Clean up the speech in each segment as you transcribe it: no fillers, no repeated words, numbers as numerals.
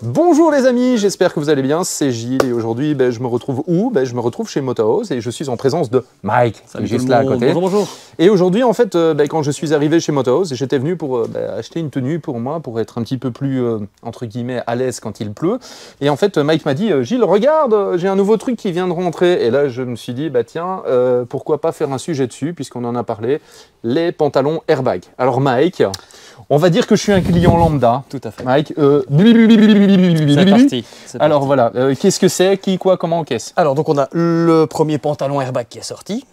Bonjour les amis, j'espère que vous allez bien, c'est Gilles et aujourd'hui je me retrouve où? Je me retrouve chez Motorhouse et je suis en présence de Mike, qui est juste là à côté. Bonjour, bonjour. Et aujourd'hui en fait, quand je suis arrivé chez Motorhouse, j'étais venu pour acheter une tenue pour moi, pour être un petit peu plus, entre guillemets, à l'aise quand il pleut. Et en fait, Mike m'a dit, Gilles, regarde, j'ai un nouveau truc qui vient de rentrer. Et là, je me suis dit, tiens, pourquoi pas faire un sujet dessus, puisqu'on en a parlé, les pantalons airbag. Alors Mike... On va dire que je suis un client lambda. Tout à fait. Mike, c'est parti. Alors voilà, qu'est-ce que c'est? Qui, quoi, comment, qu'est-ce? Alors, donc on a le premier pantalon airbag qui est sorti.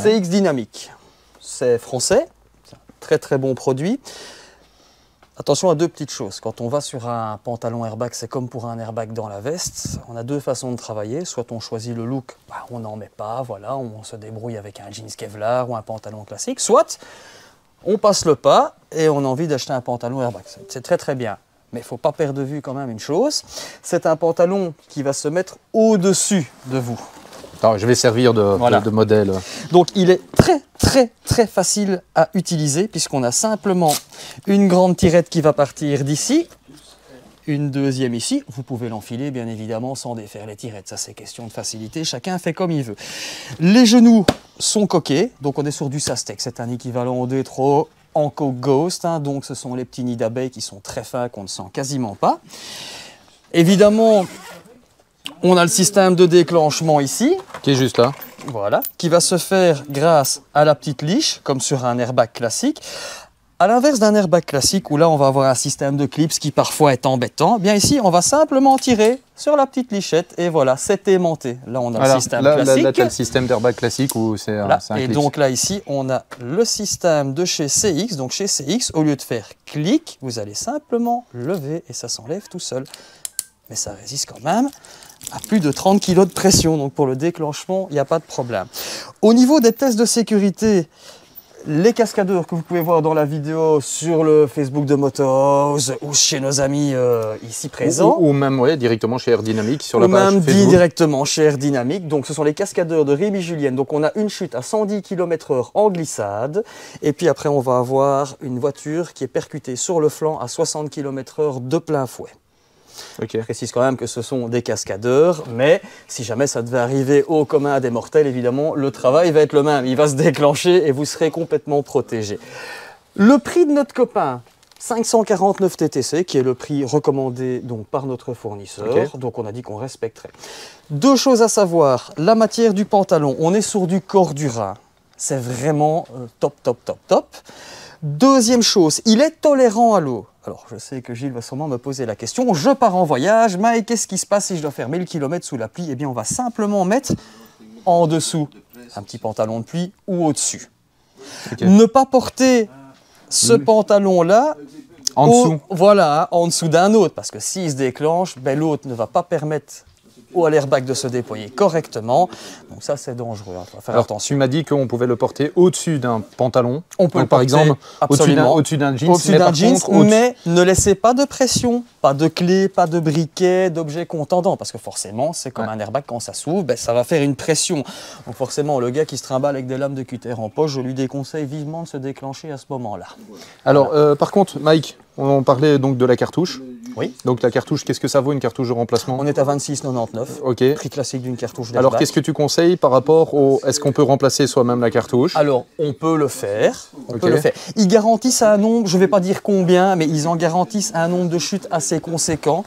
Ouais. CX Dynamic. C'est français. C'est un très très bon produit. Attention à deux petites choses. Quand on va sur un pantalon airbag, c'est comme pour un airbag dans la veste. On a deux façons de travailler. Soit on choisit le look, on n'en met pas, voilà, on se débrouille avec un jeans Kevlar ou un pantalon classique. Soit on passe le pas et on a envie d'acheter un pantalon airbag. C'est très très bien. Mais il ne faut pas perdre de vue quand même une chose. C'est un pantalon qui va se mettre au-dessus de vous. Alors, je vais servir de modèle. Donc il est très très très facile à utiliser puisqu'on a simplement une grande tirette qui va partir d'ici. Une deuxième ici, vous pouvez l'enfiler bien évidemment sans défaire les tirettes, ça c'est question de facilité, chacun fait comme il veut. Les genoux sont coqués, donc on est sur du Sastec, c'est un équivalent de trop Anko Ghost, donc ce sont les petits nids d'abeilles qui sont très fins, qu'on ne sent quasiment pas. Évidemment, on a le système de déclenchement ici. Qui est juste là. Voilà, qui va se faire grâce à la petite liche, comme sur un airbag classique. À l'inverse d'un airbag classique où là on va avoir un système de clips qui parfois est embêtant, bien ici on va simplement tirer sur la petite lichette et voilà, c'est aimanté. Là on a le système classique. Là tu as le système d'airbag classique où c'est un et clip. Donc là ici on a le système de chez CX. Donc chez CX, au lieu de faire clic, vous allez simplement lever et ça s'enlève tout seul. Mais ça résiste quand même à plus de 30 kg de pression. Donc pour le déclenchement, il n'y a pas de problème. Au niveau des tests de sécurité, les cascadeurs que vous pouvez voir dans la vidéo sur le Facebook de Motorhouse ou chez nos amis ici présents. Ou même directement chez Air Dynamic sur la page Facebook. Même directement chez Air Dynamic. Donc ce sont les cascadeurs de Rémi Julienne. Donc on a une chute à 110 km/h en glissade. Et puis après on va avoir une voiture qui est percutée sur le flanc à 60 km/h de plein fouet. Okay. Je précise quand même que ce sont des cascadeurs, mais si jamais ça devait arriver au commun des mortels, évidemment, le travail va être le même. Il va se déclencher et vous serez complètement protégé. Le prix de notre copain, 549 TTC, qui est le prix recommandé donc, par notre fournisseur. Okay. Donc on a dit qu'on respecterait. Deux choses à savoir. La matière du pantalon, on est sur du Cordura. C'est vraiment top, top, top, top. Deuxième chose, il est tolérant à l'eau. Alors, je sais que Gilles va sûrement me poser la question. Je pars en voyage, mais qu'est-ce qui se passe si je dois faire 1000 km sous la pluie? Eh bien, on va simplement mettre en dessous un petit pantalon de pluie ou au-dessus. Okay. Ne pas porter ce pantalon-là en dessous. Voilà, en dessous d'un autre, parce que s'il se déclenche, l'autre ne va pas permettre à l'airbag de se déployer correctement. Donc ça, c'est dangereux. Il faut faire attention. Tu m'as dit qu'on pouvait le porter au-dessus d'un pantalon. On peut le porter, par exemple, au-dessus d'un jeans. Mais ne laissez pas de pression, pas de clé, pas de briquet, d'objets contendants. Parce que forcément, c'est comme un airbag, quand ça s'ouvre, ça va faire une pression. Donc forcément, le gars qui se trimballe avec des lames de cutter en poche, je lui déconseille vivement de se déclencher à ce moment-là. Alors, par contre, Mike, on parlait donc de la cartouche. Oui. Donc la cartouche, qu'est-ce que ça vaut une cartouche de remplacement? On est à 26,99. Ok. Prix classique d'une cartouche d'airbag. Alors qu'est-ce que tu conseilles par rapport au... Est-ce qu'on peut remplacer soi-même la cartouche? Alors on peut le faire. Ils garantissent un nombre, je ne vais pas dire combien, mais ils en garantissent un nombre de chutes assez conséquent.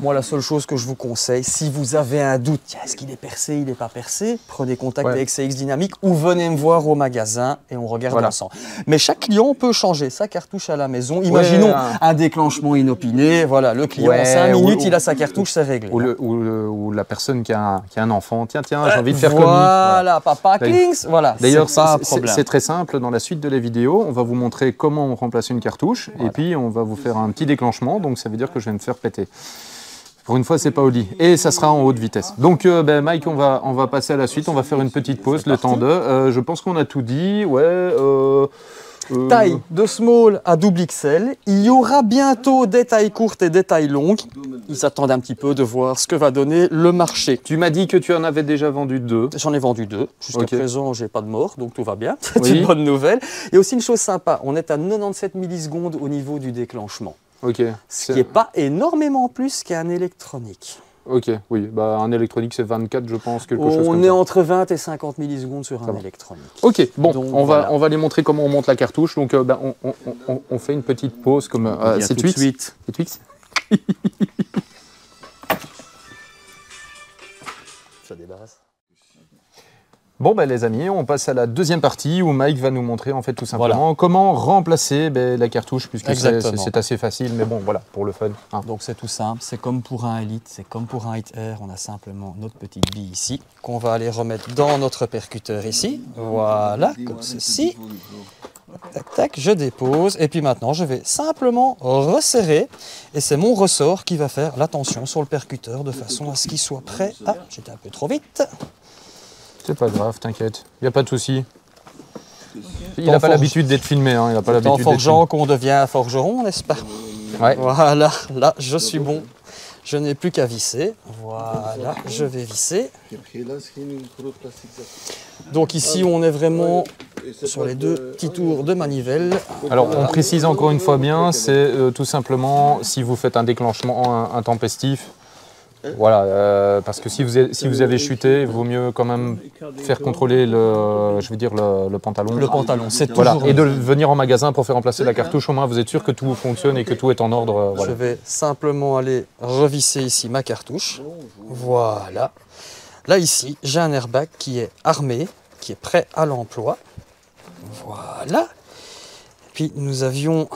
Moi, la seule chose que je vous conseille, si vous avez un doute, est-ce qu'il est percé, il n'est pas percé, prenez contact avec CX Dynamic ou venez me voir au magasin et on regarde ensemble. Mais chaque client peut changer sa cartouche à la maison. Imaginons un déclenchement inopiné, voilà, le client en 5 minutes, il a sa cartouche, c'est réglé. Ou la personne qui a un enfant, tiens, j'ai envie de faire comme lui. Voilà, papa Klings, voilà. D'ailleurs, c'est très simple, dans la suite de la vidéo, on va vous montrer comment on remplace une cartouche et puis on va vous faire un petit déclenchement, donc ça veut dire que je vais me faire péter. Pour une fois, c'est pas au lit. Et ça sera en haute vitesse. Donc, Mike, on va passer à la suite. On va faire une petite pause, le temps de. Je pense qu'on a tout dit. Taille de small à double XL. Il y aura bientôt des tailles courtes et des tailles longues. Ils s'attendent un petit peu de voir ce que va donner le marché. Tu m'as dit que tu en avais déjà vendu 2. J'en ai vendu 2. Jusqu'à présent, j'ai pas de mort, donc tout va bien. C'est une bonne nouvelle. Il y a aussi une chose sympa. On est à 97 millisecondes au niveau du déclenchement. Ok. Ce qui n'est pas énormément plus qu'un électronique. Ok, oui. Bah, un électronique, c'est 24, je pense, quelque chose comme On est ça. entre 20 et 50 millisecondes sur un électronique. Ok, bon, Donc, on voilà. va les montrer comment on monte la cartouche. Donc, bah, on fait une petite pause comme C'est tout de suite. C'est Twix. Ça débarrasse. Bon, ben, les amis, on passe à la deuxième partie où Mike va nous montrer en fait tout simplement comment remplacer la cartouche, puisque c'est assez facile, mais bon, voilà, pour le fun. Hein. Donc c'est tout simple, c'est comme pour un Elite, c'est comme pour un Hit Air, on a simplement notre petite bille ici, qu'on va aller remettre dans notre percuteur ici, voilà, comme ceci. Tac, tac, je dépose, et puis maintenant je vais simplement resserrer, et c'est mon ressort qui va faire la tension sur le percuteur de façon à ce qu'il soit prêt. Ah, j'étais un peu trop vite. C'est pas grave, t'inquiète, il n'y a pas de souci. Il n'a pas l'habitude d'être filmé, hein. Il n'a pas l'habitude d'être forgeant qu'on devient forgeron, n'est-ce pas? Ouais. Voilà, là je suis bon. Je n'ai plus qu'à visser. Voilà, je vais visser. Donc ici, on est vraiment sur les deux petits tours de manivelle. Alors, on précise encore une fois bien, c'est tout simplement si vous faites un déclenchement intempestif. Voilà, parce que si vous avez chuté, il vaut mieux quand même faire contrôler le pantalon. Le pantalon, c'est toujours... Voilà, et de venir en magasin pour faire remplacer la cartouche, au moins vous êtes sûr que tout fonctionne et que tout est en ordre. Voilà. Je vais simplement aller revisser ici ma cartouche. Voilà. Là ici, j'ai un airbag qui est armé, qui est prêt à l'emploi. Voilà. Puis nous avions...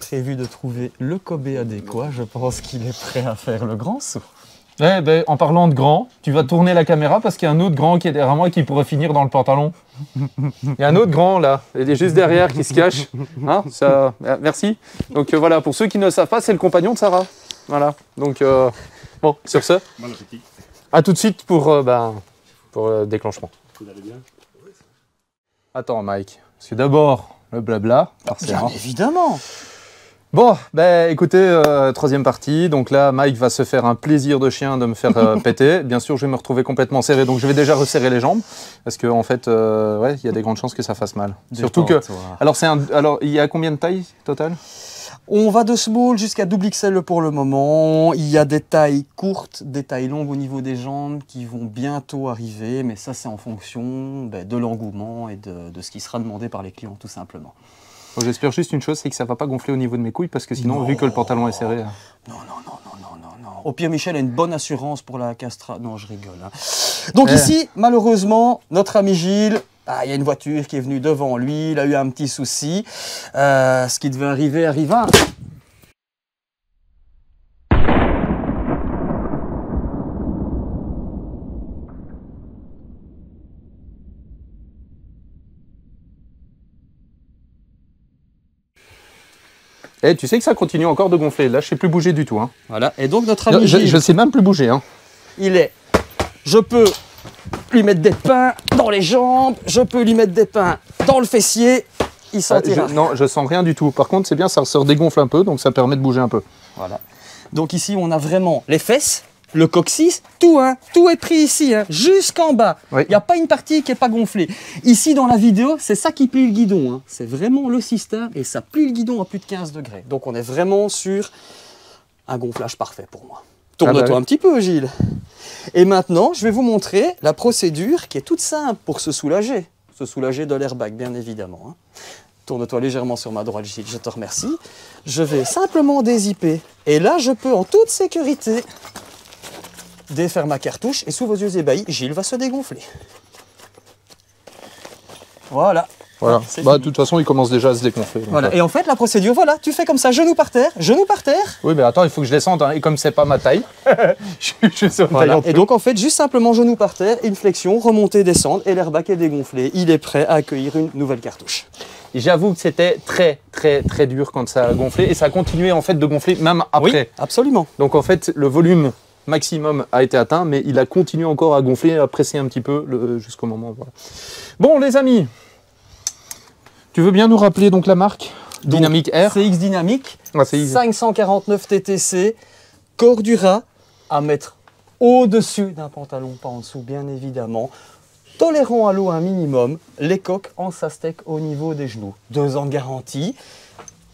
prévu de trouver le Kobe adéquat. Je pense qu'il est prêt à faire le grand saut. Eh ben, en parlant de grand, tu vas tourner la caméra parce qu'il y a un autre grand qui est derrière moi qui pourrait finir dans le pantalon. Il y a un autre grand là, il est juste derrière qui se cache. Hein, ça, merci. Donc voilà, pour ceux qui ne le savent pas, c'est le compagnon de Sarah. Voilà. Donc bon, sur ce, à tout de suite pour le déclenchement. Attends Mike, parce que d'abord le blabla. Bien évidemment. Bon, ben écoutez, troisième partie. Donc là, Mike va se faire un plaisir de chien de me faire péter. Bien sûr, je vais me retrouver complètement serré, donc je vais déjà resserrer les jambes. Parce qu'en fait, ouais, il y a des grandes chances que ça fasse mal. Surtout que... Alors, il y a combien de tailles total ? On va de small jusqu'à double XL pour le moment. Il y a des tailles courtes, des tailles longues au niveau des jambes qui vont bientôt arriver. Mais ça, c'est en fonction de l'engouement et de ce qui sera demandé par les clients, tout simplement. Bon, j'espère juste une chose, c'est que ça ne va pas gonfler au niveau de mes couilles, parce que sinon, vu que le pantalon est serré... Non. Au pire, Michel a une bonne assurance pour la castra... Non, je rigole. Hein. Donc ici, malheureusement, notre ami Gilles... il y a une voiture qui est venue devant lui, il a eu un petit souci. Ce qui devait arriver arriva. Eh, tu sais que ça continue encore de gonfler. Là, je ne sais plus bouger du tout. Hein. Voilà, et donc notre ami Gilles, je ne sais même plus bouger. Hein. Je peux lui mettre des pains dans les jambes, je peux lui mettre des pains dans le fessier, il sentira. Non, je sens rien du tout. Par contre, c'est bien, ça se dégonfle un peu, donc ça permet de bouger un peu. Voilà. Donc ici, on a vraiment les fesses, le coccyx, tout, hein, tout est pris ici, hein, jusqu'en bas. Oui. Il n'y a pas une partie qui n'est pas gonflée. Ici, dans la vidéo, c'est ça qui plie le guidon. Hein. C'est vraiment le système et ça plie le guidon à plus de 15 degrés. Donc on est vraiment sur un gonflage parfait pour moi. Tourne-toi un petit peu, Gilles. Et maintenant, je vais vous montrer la procédure qui est toute simple pour se soulager. Se soulager de l'airbag, bien évidemment. Hein. Tourne-toi légèrement sur ma droite, Gilles, je te remercie. Je vais simplement dézipper. Et là, je peux en toute sécurité défaire ma cartouche. Et sous vos yeux ébahis, Gilles va se dégonfler. Voilà. Voilà. De toute façon, il commence déjà à se dégonfler. Voilà. Et en fait, la procédure, voilà, tu fais comme ça, genou par terre, genou par terre. Oui, mais attends, il faut que je descende. Hein. Et comme c'est pas ma taille, je suis sur une taille en dessous. Et donc, en fait, juste simplement genou par terre, une flexion, remonter, descendre, et l'airbag est dégonflé. Il est prêt à accueillir une nouvelle cartouche. J'avoue que c'était très dur quand ça a gonflé. Et ça a continué en fait de gonfler même après. Oui, absolument. Donc en fait, le volume maximum a été atteint, mais il a continué encore à gonfler, à presser un petit peu jusqu'au moment. Voilà. Bon, les amis. Tu veux bien nous rappeler donc la marque Dynamic Air? CX Dynamic, 549 TTC, Cordura à mettre au-dessus d'un pantalon, pas en dessous bien évidemment. Tolérant à l'eau un minimum, les coques en Sastec au niveau des genoux. 2 ans de garantie.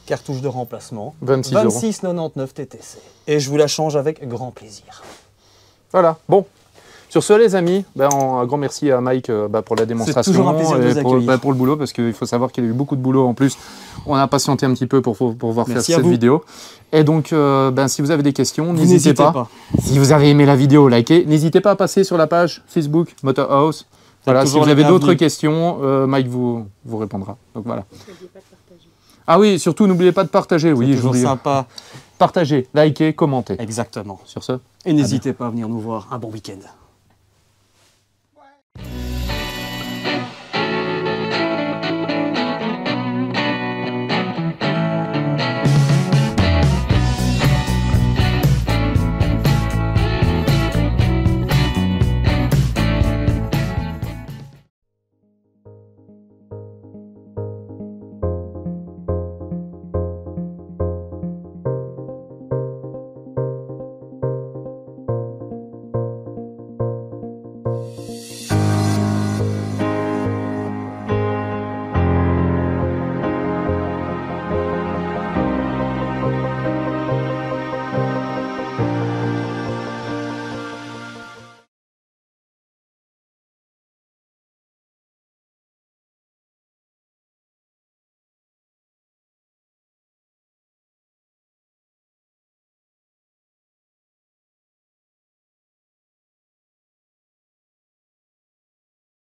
cartouche de remplacement. 26 €. 26,99 TTC. Et je vous la change avec grand plaisir. Voilà, bon. Sur ce, les amis, un grand merci à Mike pour la démonstration. C'est toujours un plaisir de vous accueillir. Pour le boulot, parce qu'il faut savoir qu'il y a eu beaucoup de boulot en plus. On a patienté un petit peu pour pouvoir faire cette vidéo. Et donc, si vous avez des questions, n'hésitez pas. Si vous avez aimé la vidéo, likez. N'hésitez pas à passer sur la page Facebook Motorhouse. Voilà, si vous avez d'autres questions, Mike vous répondra. Donc voilà. Ah oui, surtout n'oubliez pas de partager. Oui, toujours sympa. Partagez, likez, commentez. Exactement. Sur ce. Et n'hésitez pas à venir nous voir. Un bon week-end.